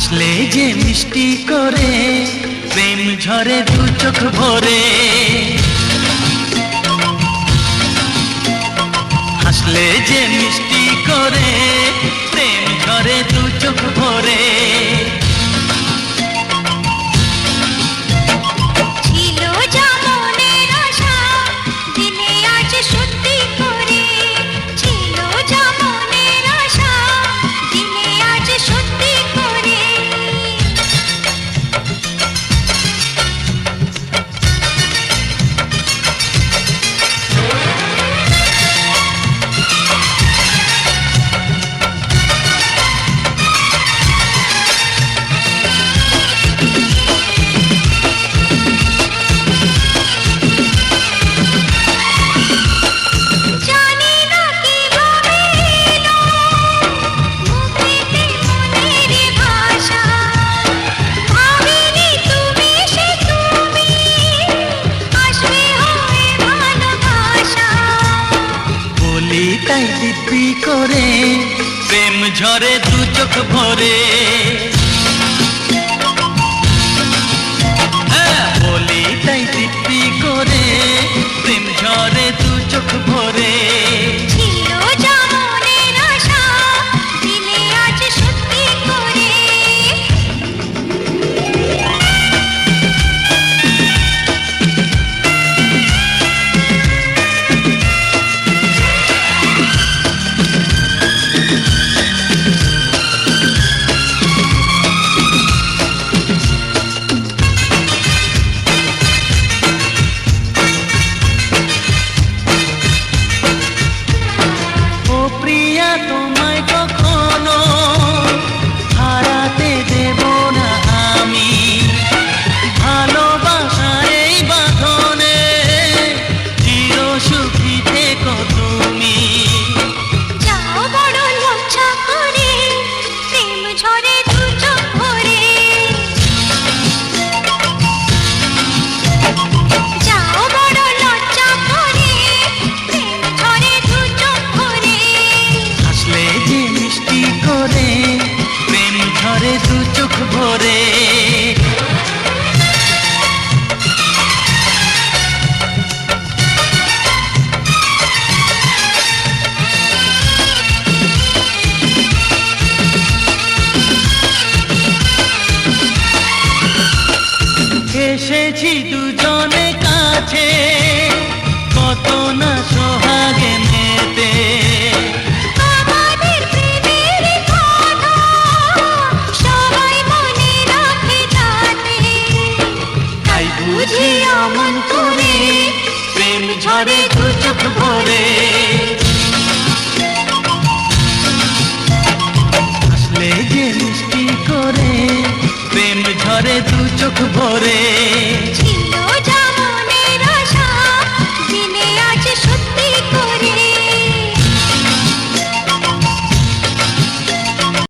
হাসলে যে মিষ্টি করে প্রেম ঝরে দু চোখ ভরে, হাসলে যে মিষ্টি করে প্রেম ঝরে দু চোখ ভরে। তাই দিব্যি করে প্রেম ঝরে দু চোখ ভরে, বলি তাই দিব্যি করে প্রেম ঝরে দু চোখ ভরে। তোমায় কখনো হারাতে দেব না আমি, ভালোবাসার এই বাঁধনে চির সুখী থেকো তুমি। যাও বড় লজ্জা করে প্রেম ঝরে দু চোখ ভরে, যাও বড় লজ্জা করে প্রেম ঝরে দু চোখ ভরে। হাসলে যে মিষ্টি করে প্রেম ঝরে দু চোখ ভরে। এসেছি দুজনে কাছে কত না সোহাগে মেতে, আমাদের প্রেমের কথা সবাই মনে রাখে যাতে, তাই বুঝি অমন করে প্রেম ঝরে দু চোখ ভরে। হাসলে যে মিষ্টি করে প্রেম ঝরে দু চোখ ভরে।